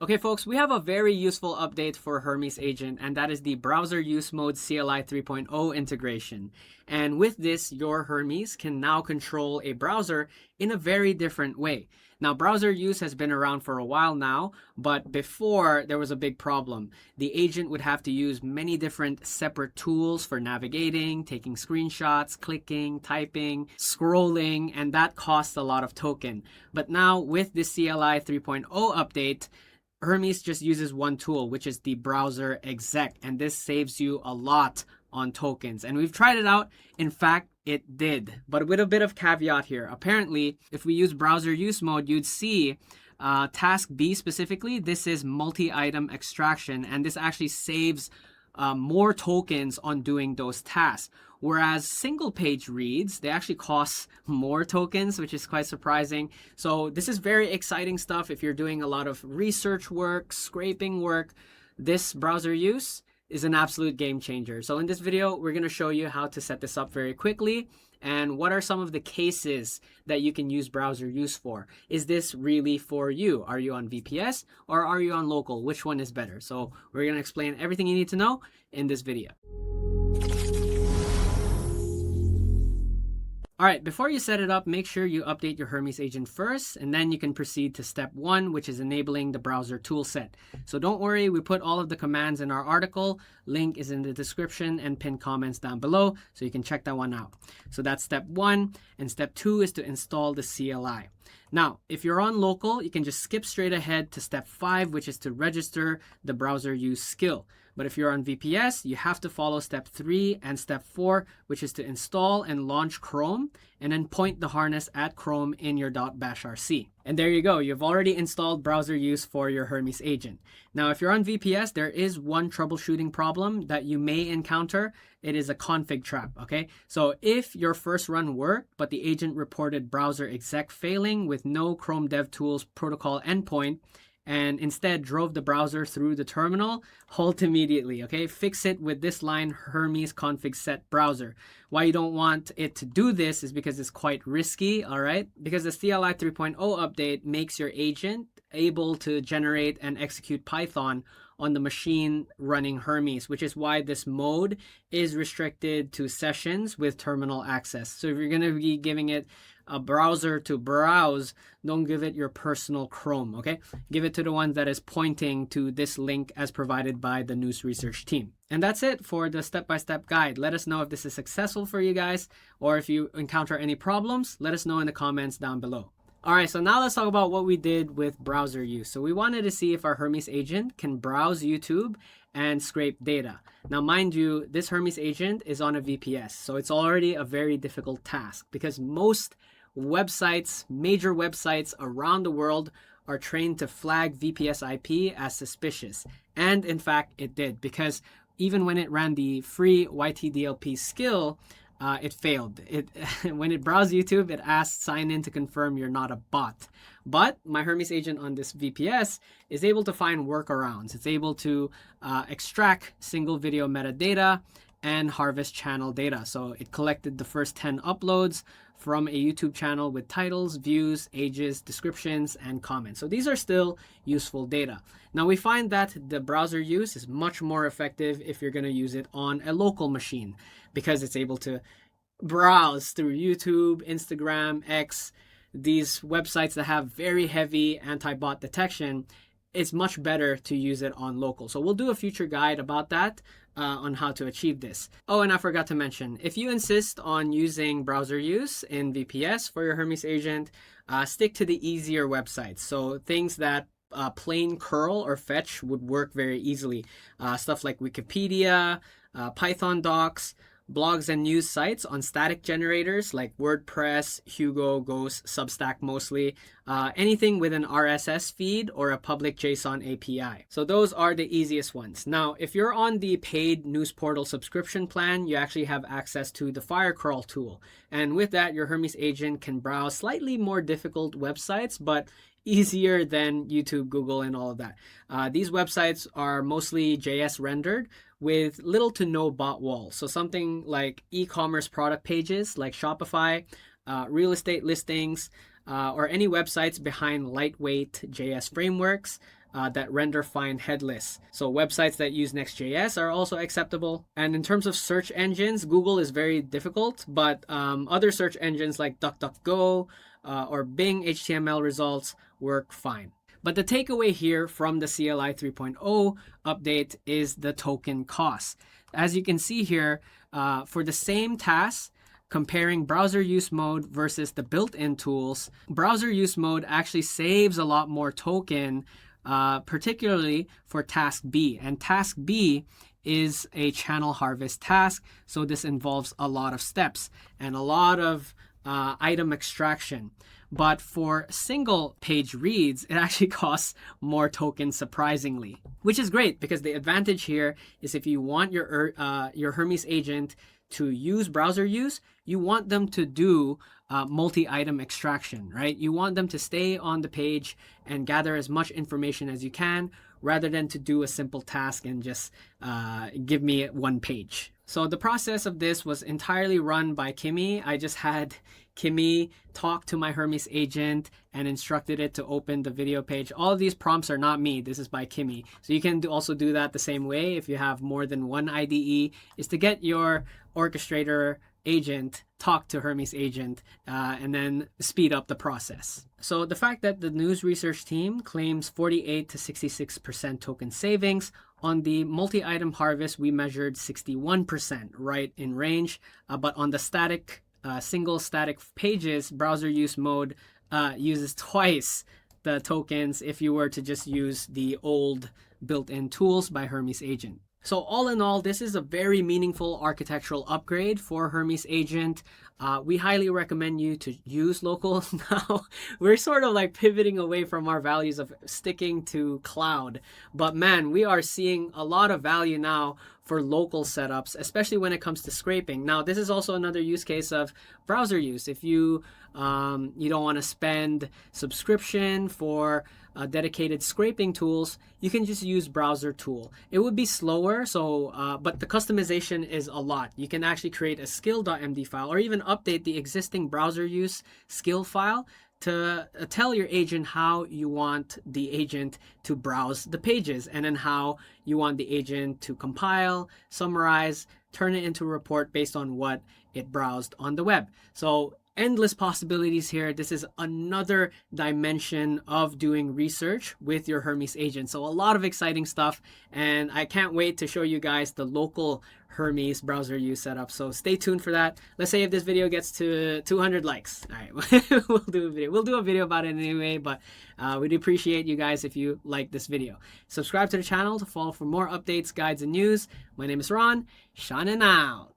Okay, folks, we have a very useful update for Hermes Agent, and that is the Browser Use Mode CLI 3.0 integration. And with this, your Hermes can now control a browser in a very different way. Now, browser use has been around for a while now, but before there was a big problem. The agent would have to use many different separate tools for navigating, taking screenshots, clicking, typing, scrolling, and that costs a lot of token. But now with this CLI 3.0 update, Hermes just uses one tool, which is the browser exec, and this saves you a lot on tokens. And we've tried it out. In fact, it did, but with a bit of caveat here. Apparently, if we use browser use mode, you'd see task B specifically, this is multi-item extraction, and this actually saves more tokens on doing those tasks. Whereas single page reads, they actually cost more tokens, which is quite surprising. So this is very exciting stuff if you're doing a lot of research work, scraping work. This browser use is an absolute game changer. So in this video, we're going to show you how to set this up very quickly and what are some of the cases that you can use browser use for. Is this really for you? Are you on VPS or are you on local? Which one is better? So we're going to explain everything you need to know in this video. All right, before you set it up, make sure you update your Hermes agent first, and then you can proceed to step 1, which is enabling the browser toolset. So don't worry, we put all of the commands in our article. Link is in the description and pinned comments down below, so you can check that one out. So that's step 1, and step 2 is to install the CLI. Now, if you're on local, you can just skip straight ahead to step 5, which is to register the browser use skill. But if you're on VPS, you have to follow step 3 and step 4, which is to install and launch Chrome, and then point the harness at Chrome in your .bashrc. And there you go, you've already installed browser use for your Hermes agent. Now, if you're on VPS, there is one troubleshooting problem that you may encounter. It is a config trap, okay? So if your first run worked, but the agent reported browser exec failing with no Chrome DevTools protocol endpoint, and instead drove the browser through the terminal, halt immediately, okay? Fix it with this line, Hermes config set browser. Why you don't want it to do this is because it's quite risky, all right? Because the CLI 3.0 update makes your agent able to generate and execute Python on the machine running Hermes, which is why this mode is restricted to sessions with terminal access. So if you're going to be giving it a browser to browse, don't give it your personal Chrome, okay? Give it to the one that is pointing to this link as provided by the news research team. And that's it for the step-by-step guide. Let us know if this is successful for you guys, or if you encounter any problems, let us know in the comments down below. All right, so now let's talk about what we did with browser use. So we wanted to see if our Hermes agent can browse YouTube and scrape data. Now, mind you, this Hermes agent is on a VPS, so it's already a very difficult task because most websites, major websites around the world are trained to flag VPS IP as suspicious. And in fact, it did, because even when it ran the free YTDLP skill, it failed. When it browsed YouTube, it asked sign in to confirm you're not a bot. But my Hermes agent on this VPS is able to find workarounds. It's able to extract single video metadata and harvest channel data. So it collected the first 10 uploads from a YouTube channel with titles, views, ages, descriptions, and comments. So these are still useful data. Now we find that the browser use is much more effective if you're going to use it on a local machine, because it's able to browse through YouTube, Instagram, X, these websites that have very heavy anti-bot detection. It's much better to use it on local. So we'll do a future guide about that on how to achieve this. Oh, and I forgot to mention, if you insist on using browser use in VPS for your Hermes agent, stick to the easier websites. So things that plain curl or fetch would work very easily. Stuff like Wikipedia, Python docs, blogs and news sites on static generators like WordPress, Hugo, Ghost, Substack mostly, anything with an RSS feed or a public JSON API. So those are the easiest ones. Now, if you're on the paid news portal subscription plan, you actually have access to the FireCrawl tool. And with that, your Hermes agent can browse slightly more difficult websites, but easier than YouTube, Google, and all of that. These websites are mostly JS rendered with little to no bot walls. So something like e-commerce product pages like Shopify, real estate listings, or any websites behind lightweight JS frameworks. that render fine headless. So websites that use Next.js are also acceptable. And in terms of search engines, Google is very difficult, but other search engines like DuckDuckGo or Bing HTML results work fine. But the takeaway here from the CLI 3.0 update is the token cost. As you can see here, for the same task, comparing browser use mode versus the built-in tools, browser use mode actually saves a lot more token, particularly for task B. And task B is a channel harvest task, so this involves a lot of steps and a lot of item extraction. But for single page reads, it actually costs more tokens, surprisingly, which is great because the advantage here is if you want your Hermes agent to use browser use, you want them to do multi-item extraction, right? You want them to stay on the page and gather as much information as you can, rather than to do a simple task and just give me one page. So the process of this was entirely run by Kimi. I just had Kimi talk to my Hermes agent and instructed it to open the video page. All of these prompts are not me. This is by Kimi. So you can also do that the same way if you have more than one IDE, is to get your orchestrator agent talk to Hermes agent and then speed up the process. So the fact that the news research team claims 48 to 66% token savings on the multi-item harvest, we measured 61%, right in range. But on the static single static pages, browser use mode uses twice the tokens if you were to just use the old built-in tools by Hermes Agent. So all in all, this is a very meaningful architectural upgrade for Hermes Agent. We highly recommend you to use local. Now, we're sort of like pivoting away from our values of sticking to cloud. But man, we are seeing a lot of value now for local setups, especially when it comes to scraping. Now, this is also another use case of browser use. If you don't want to spend subscription for dedicated scraping tools, you can just use browser tool. It would be slower, but the customization is a lot. You can actually create a skill.md file or even update the existing browser use skill file to tell your agent how you want the agent to browse the pages, and then how you want the agent to compile, summarize, turn it into a report based on what it browsed on the web. So endless possibilities here. This is another dimension of doing research with your Hermes agent. So a lot of exciting stuff, and I can't wait to show you guys the local Hermes browser use setup. So stay tuned for that. Let's say if this video gets to 200 likes. All right, we'll do a video. We'll do a video about it anyway, but we'd appreciate you guys if you like this video. Subscribe to the channel to follow for more updates, guides, and news. My name is Ron. Shining out.